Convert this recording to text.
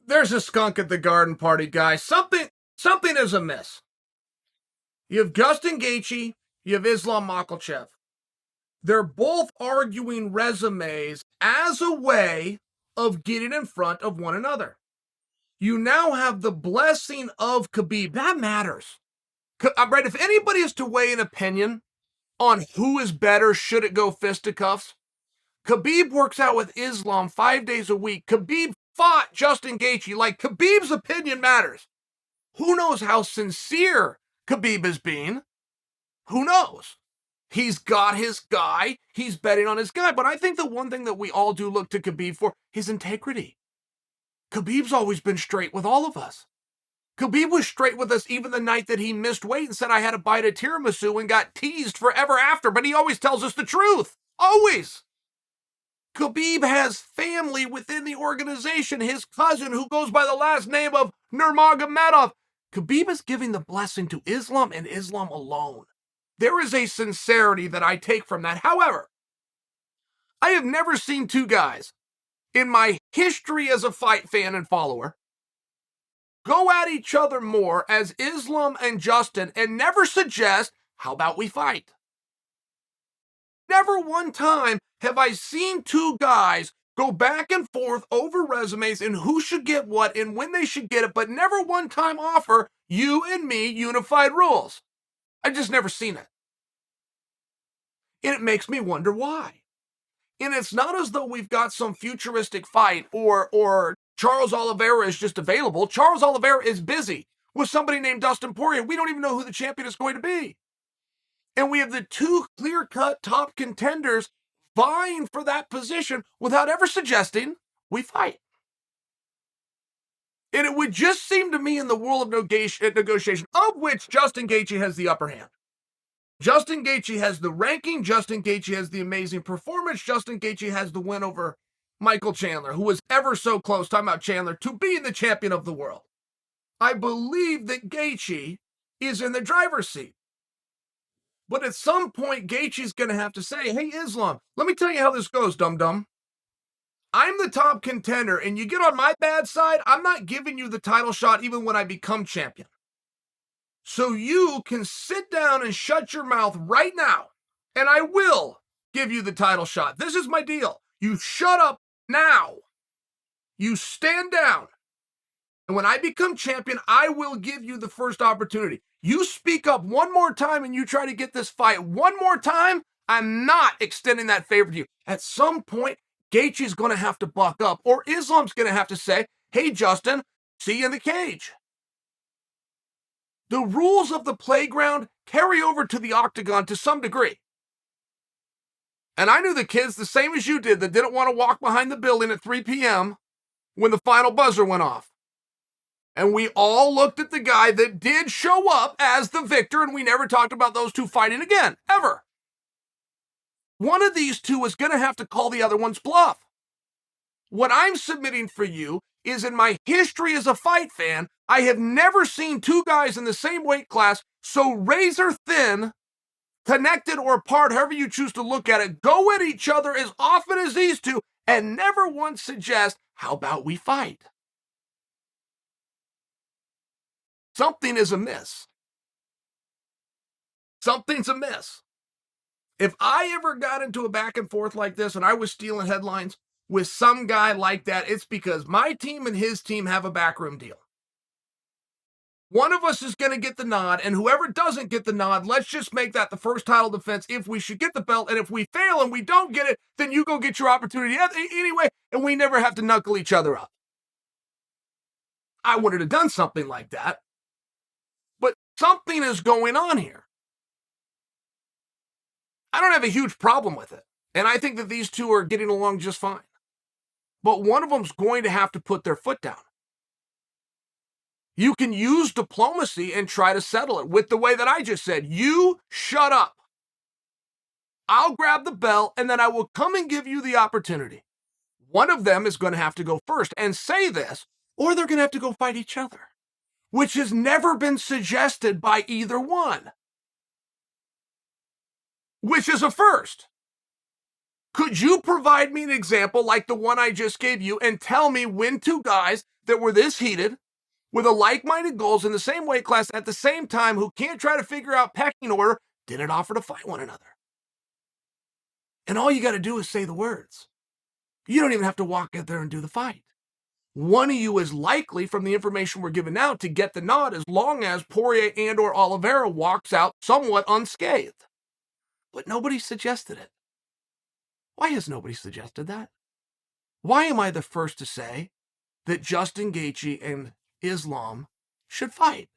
There's a skunk at the garden party, guys. Something is amiss. You have Justin Gaethje, you have Islam Makhachev. They're both arguing resumes as a way of getting in front of one another. You now have the blessing of Khabib. That matters. Right? If anybody is to weigh an opinion on who is better, should it go fisticuffs? Khabib works out with Islam 5 days a week. Khabib fought Justin Gaethje. Like, Khabib's opinion matters. Who knows how sincere Khabib is being? Who knows? He's got his guy. He's betting on his guy. But I think the one thing that we all do look to Khabib for, his integrity. Khabib's always been straight with all of us. Khabib was straight with us even the night that he missed weight and said I had a bite of tiramisu and got teased forever after, but he always tells us the truth. Always. Khabib has family within the organization, his cousin who goes by the last name of Nurmagomedov. Khabib is giving the blessing to Islam and Islam alone. There is a sincerity that I take from that. However, I have never seen two guys in my history as a fight fan and follower go at each other more as Islam and Justin and never suggest, how about we fight? Never one time have I seen two guys go back and forth over resumes and who should get what and when they should get it, but never one time offer you and me unified rules. I've just never seen it. And it makes me wonder why. And it's not as though we've got some futuristic fight or Charles Oliveira is just available. Charles Oliveira is busy with somebody named Dustin Poirier. We don't even know who the champion is going to be. And we have the two clear-cut top contenders vying for that position without ever suggesting we fight. And it would just seem to me in the world of negotiation, of which Justin Gaethje has the upper hand. Justin Gaethje has the ranking. Justin Gaethje has the amazing performance. Justin Gaethje has the win over Michael Chandler, who was ever so close, talking about Chandler, to being the champion of the world. I believe that Gaethje is in the driver's seat. But at some point, Gaethje's going to have to say, hey, Islam, let me tell you how this goes, dum-dum. I'm the top contender, and you get on my bad side, I'm not giving you the title shot even when I become champion. So you can sit down and shut your mouth right now, and I will give you the title shot. This is my deal. You shut up now. You stand down. And when I become champion, I will give you the first opportunity. You speak up one more time and you try to get this fight one more time, I'm not extending that favor to you. At some point, Gaethje's going to have to buck up, or Islam's going to have to say, hey, Justin, see you in the cage. The rules of the playground carry over to the octagon to some degree. And I knew the kids the same as you did that didn't want to walk behind the building at 3 p.m. when the final buzzer went off. And we all looked at the guy that did show up as the victor, and we never talked about those two fighting again, ever. One of these two is going to have to call the other one's bluff. What I'm submitting for you is, in my history as a fight fan, I have never seen two guys in the same weight class so razor thin, connected or apart, however you choose to look at it, go at each other as often as these two and never once suggest, how about we fight? Something is amiss. Something's amiss. If I ever got into a back and forth like this and I was stealing headlines with some guy like that, it's because my team and his team have a backroom deal. One of us is going to get the nod, and whoever doesn't get the nod, let's just make that the first title defense if we should get the belt. And if we fail and we don't get it, then you go get your opportunity anyway, and we never have to knuckle each other up. I wanted to have done something like that. But something is going on here. I don't have a huge problem with it. And I think that these two are getting along just fine. But one of them's going to have to put their foot down. You can use diplomacy and try to settle it with the way that I just said. You shut up. I'll grab the belt and then I will come and give you the opportunity. One of them is going to have to go first and say this, or they're going to have to go fight each other, which has never been suggested by either one, which is a first. Could you provide me an example like the one I just gave you and tell me when two guys that were this heated, with a like-minded goals in the same weight class at the same time, who can't try to figure out pecking order, didn't offer to fight one another? And all you got to do is say the words. You don't even have to walk out there and do the fight. One of you is likely, from the information we're given now, to get the nod as long as Poirier and or Oliveira walks out somewhat unscathed. But nobody suggested it. Why has nobody suggested that? Why am I the first to say that Justin Gaethje and Islam should fight?